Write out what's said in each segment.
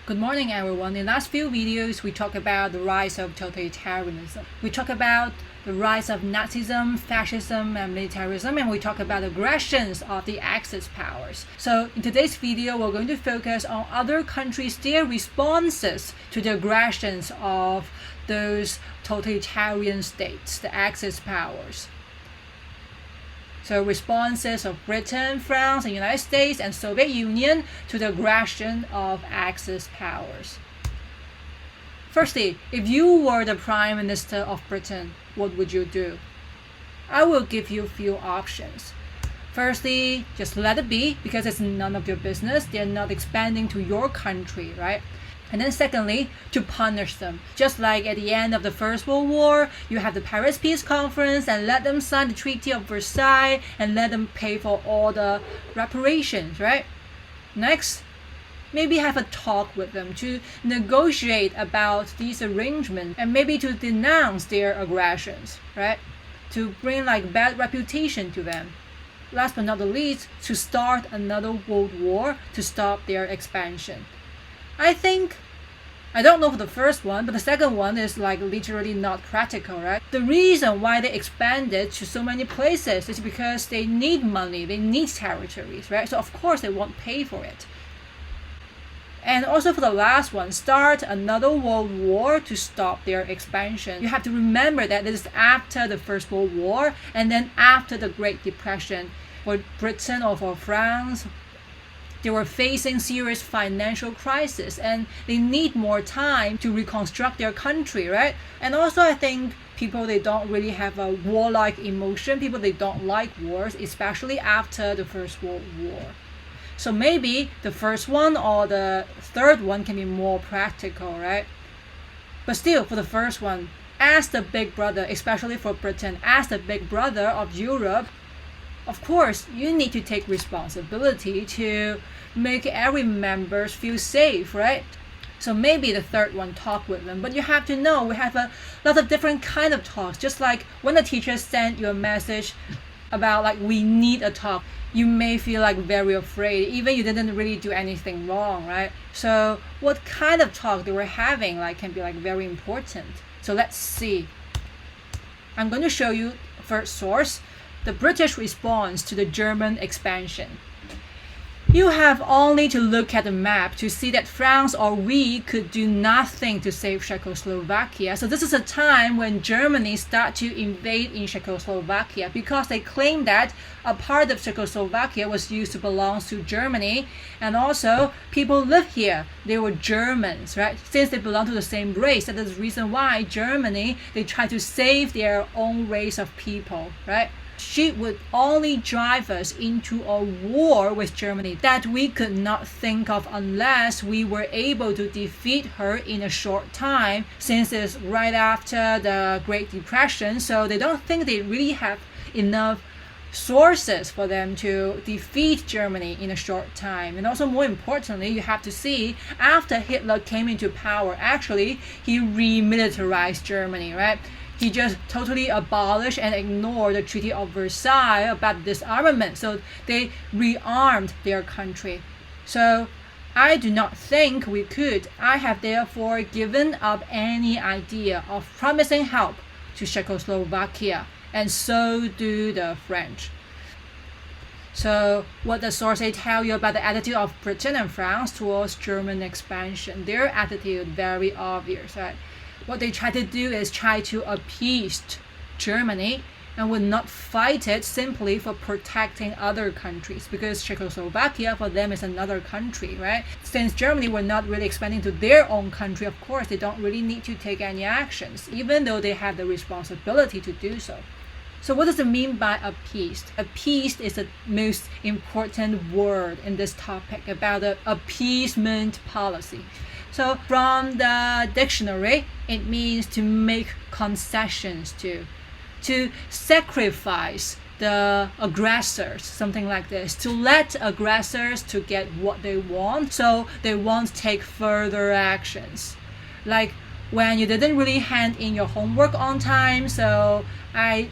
Good morning, everyone. In the last few videos, we talked about the rise of totalitarianism. We talked about the rise of Nazism, fascism, and militarism, and we talked about aggressions of the Axis powers. So in today's video, we're going to focus on other countries' their responses to the aggressions of those totalitarian states, the Axis powers. So responses of Britain, France, and United States and Soviet Union to the aggression of Axis powers. Firstly, if you were the Prime Minister of Britain, what would you do? I will give you a few options. Firstly, just let it be because it's none of your business. They're not expanding to your country, right? And then secondly, to punish them. Just like at the end of the First World War, you have the Paris Peace Conference and let them sign the Treaty of Versailles and let them pay for all the reparations, right? Next, maybe have a talk with them to negotiate about these arrangements and maybe to denounce their aggressions, right? To bring like bad reputation to them. Last but not the least, to start another world war to stop their expansion. I don't know for the first one, but the second one is like literally not practical, right? The reason why they expanded to so many places is because they need money, they need territories, right? So of course they won't pay for it. And also for the last one, start another world war to stop their expansion. You have to remember that this is after the First World War and then after the Great Depression. For Britain or for France, they were facing serious financial crisis and they need more time to reconstruct their country, right? And also I think people, they don't really have a warlike emotion. People, they don't like wars, especially after the First World War. So maybe the first one or the third one can be more practical, right? But still, for the first one, as the big brother, especially for Britain, as the big brother of Europe, of course, you need to take responsibility to make every member feel safe, right? So maybe the third one, talk with them. But you have to know, we have a lot of different kind of talks. Just like when the teacher sent you a message about like, we need a talk, you may feel like very afraid, even you didn't really do anything wrong, right? So what kind of talk they were having like can be like very important. So let's see. I'm going to show you first source, the British response to the German expansion. You have only to look at the map to see that France or we could do nothing to save Czechoslovakia. So this is a time when Germany started to invade in Czechoslovakia because they claimed that a part of Czechoslovakia was used to belong to Germany, and also people live here. They were Germans, right? Since they belong to the same race, that is the reason why Germany, they try to save their own race of people, right? She would only drive us into a war with Germany that we could not think of unless we were able to defeat her in a short time, since it's right after the Great Depression, so they don't think they really have enough sources for them to defeat Germany in a short time. And also more importantly, you have to see after Hitler came into power, actually he remilitarized Germany, right? He just totally abolished and ignored the Treaty of Versailles about disarmament. So they rearmed their country. So I do not think we could. I have therefore given up any idea of promising help to Czechoslovakia, and so do the French. So what does sources tell you about the attitude of Britain and France towards German expansion? Their attitude very obvious, right? What they try to do is try to appease Germany and would not fight it simply for protecting other countries, because Czechoslovakia for them is another country, right? Since Germany were not really expanding to their own country, of course they don't really need to take any actions, even though they have the responsibility to do so. So what does it mean by appeased? Appeased is the most important word in this topic about the appeasement policy. So from the dictionary, it means to make concessions to sacrifice the aggressors, something like this, to let aggressors to get what they want, so they won't take further actions. Like when you didn't really hand in your homework on time, so I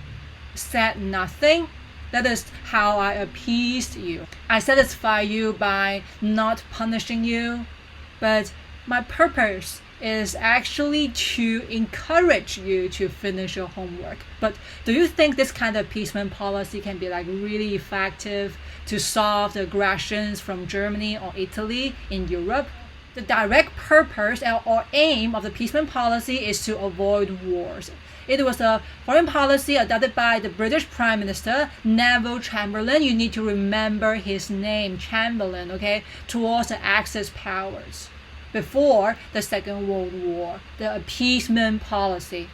said nothing. That is how I appeased you. I satisfy you by not punishing you, but My purpose is actually to encourage you to finish your homework. But do you think this kind of appeasement policy can be like really effective to solve the aggressions from Germany or Italy in Europe? The direct purpose or aim of the appeasement policy is to avoid wars. It was a foreign policy adopted by the British Prime Minister Neville Chamberlain. You need to remember his name, Chamberlain, okay, towards the Axis powers before the Second World War, the appeasement policy.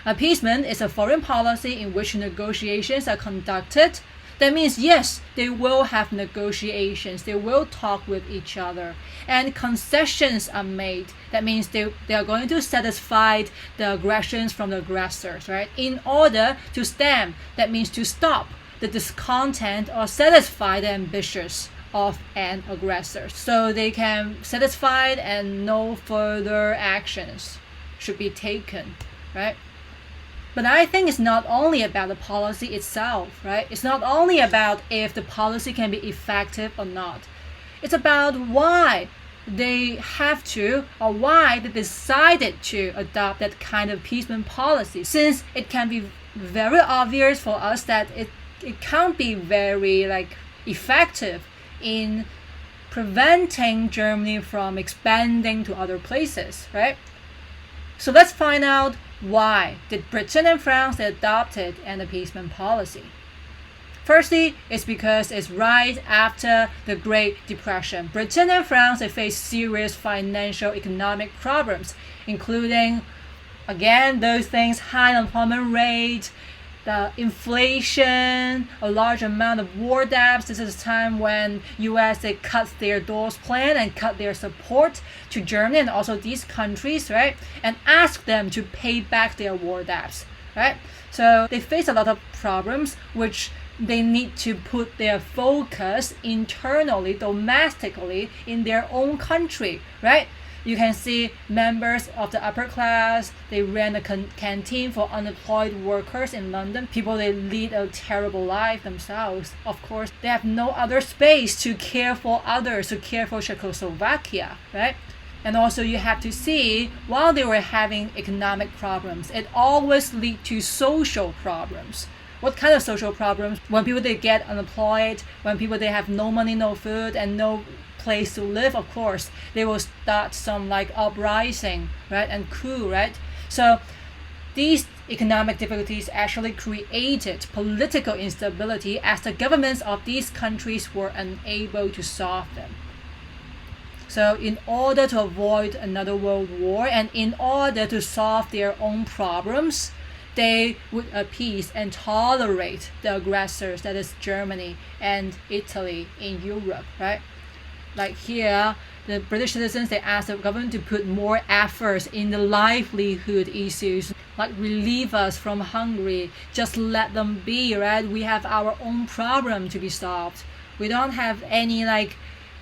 Appeasement is a foreign policy in which negotiations are conducted. That means, yes, they will have negotiations, they will talk with each other, and concessions are made. That means they are going to satisfy the aggressions from the aggressors, right? In order to stem, that means to stop the discontent or satisfy the ambitions of an aggressor. So they can satisfy and no further actions should be taken, right? But I think it's not only about the policy itself, right? It's not only about if the policy can be effective or not. It's about why they have to, or why they decided to adopt that kind of appeasement policy, since it can be very obvious for us that it can't be very effective in preventing Germany from expanding to other places, right? So let's find out why did Britain and France adopted an appeasement policy. Firstly, it's because it's right after the Great Depression. Britain and France, they faced serious financial economic problems, including, again, those things, high unemployment rate, the inflation, a large amount of war debts. This is a time when US, they cut their doors plan and cut their support to Germany and also these countries, right? And ask them to pay back their war debts, right? So they face a lot of problems which they need to put their focus internally, domestically in their own country, right? You can see members of the upper class, they ran a canteen for unemployed workers in London. People, they lead a terrible life themselves. Of course, they have no other space to care for others, to care for Czechoslovakia, right? And also you have to see, while they were having economic problems, it always lead to social problems. What kind of social problems? When people, they get unemployed, when people, they have no money, no food, and no place to live, of course, they will start some uprising, right, and coup, right? So these economic difficulties actually created political instability as the governments of these countries were unable to solve them. So in order to avoid another world war and in order to solve their own problems, they would appease and tolerate the aggressors, that is Germany and Italy in Europe, right? Like here, the British citizens, they asked the government to put more efforts in the livelihood issues, like relieve us from hunger, just let them be, right? We have our own problem to be solved. We don't have any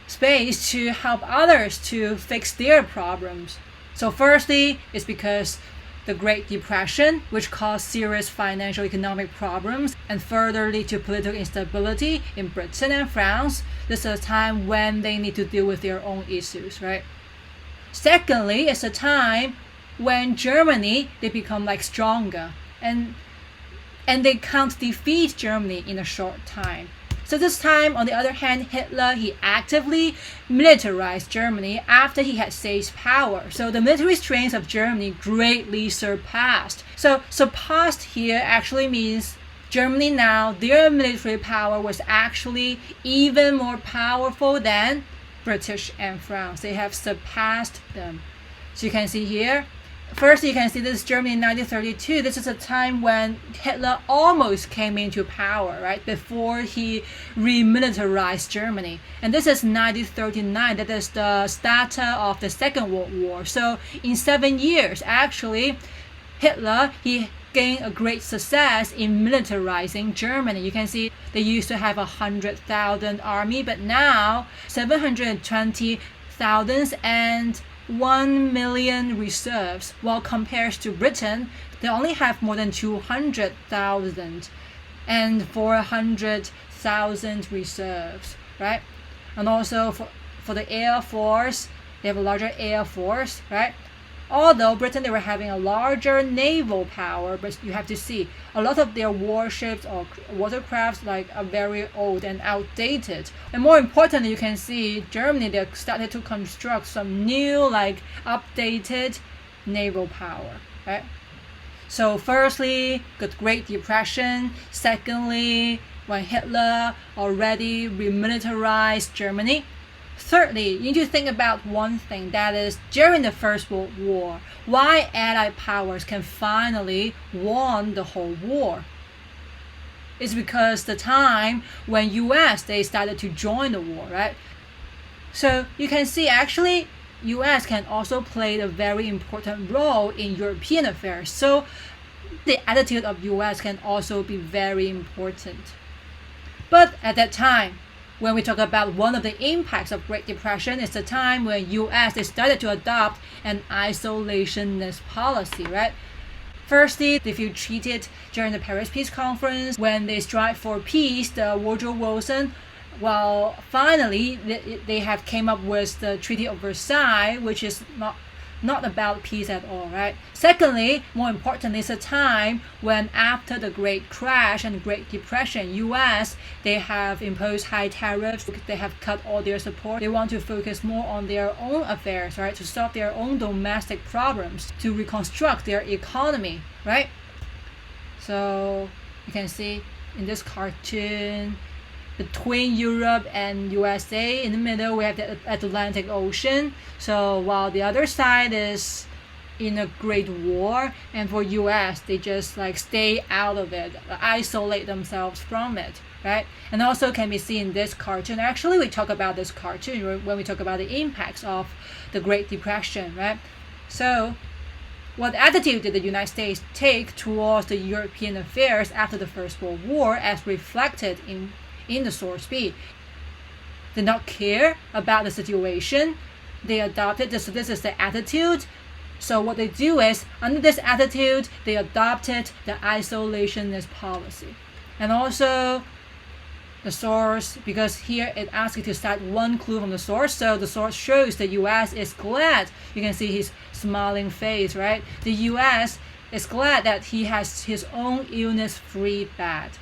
space to help others to fix their problems. So firstly, it's because the Great Depression, which caused serious financial economic problems and further lead to political instability in Britain and France. This is a time when they need to deal with their own issues, right? Secondly, it's a time when Germany, they become stronger and they can't defeat Germany in a short time. So this time, on the other hand, Hitler, he actively militarized Germany after he had seized power. So the military strength of Germany greatly surpassed. So surpassed here actually means Germany now, their military power was actually even more powerful than British and France. They have surpassed them. So you can see here, first, you can see this is Germany in 1932. This is a time when Hitler almost came into power, right? Before he remilitarized Germany. And this is 1939. That is the start of the Second World War. So in 7 years, actually, Hitler, he gained a great success in militarizing Germany. You can see they used to have 100,000 army, but now 720,000 and 1 million reserves, while compared to Britain, they only have more than 200,000 and 400,000 reserves, right? And also for the Air Force, they have a larger air force, right? Although Britain, they were having a larger naval power, but you have to see a lot of their warships or watercrafts are very old and outdated. And more importantly, you can see Germany, they started to construct some new updated naval power, right? So firstly, the Great Depression. Secondly, when Hitler already remilitarized Germany. Thirdly, you need to think about one thing, that is, during the First World War, why Allied powers can finally won the whole war. It's because the time when US, they started to join the war, right? So you can see actually US can also play a very important role in European affairs. So the attitude of US can also be very important. But at that time, when we talk about one of the impacts of Great Depression, is the time when US, they started to adopt an isolationist policy, right? Firstly, they feel cheated during the Paris Peace Conference when they strive for peace, the Woodrow Wilson. Well, finally, they have came up with the Treaty of Versailles, which is not about peace at all, right? Secondly, more importantly, it's a time when after the Great Crash and Great Depression, US, they have imposed high tariffs, they have cut all their support. They want to focus more on their own affairs, right? To solve their own domestic problems, to reconstruct their economy, right? So you can see in this cartoon, between Europe and USA, in the middle we have the Atlantic Ocean. So while the other side is in a great war, and for US, they just stay out of it, isolate themselves from it, right? And also can be seen in this cartoon. Actually, we talk about this cartoon when we talk about the impacts of the Great Depression, right? So what attitude did the United States take towards the European affairs after the First World War, as reflected in the source B? Did not care about the situation. They adopted this. This is the attitude. So what they do is, under this attitude, they adopted the isolationist policy. And also the source, because here it asks you to cite one clue from the source. So the source shows the US is glad. You can see his smiling face, right? The US is glad that he has his own illness-free bed.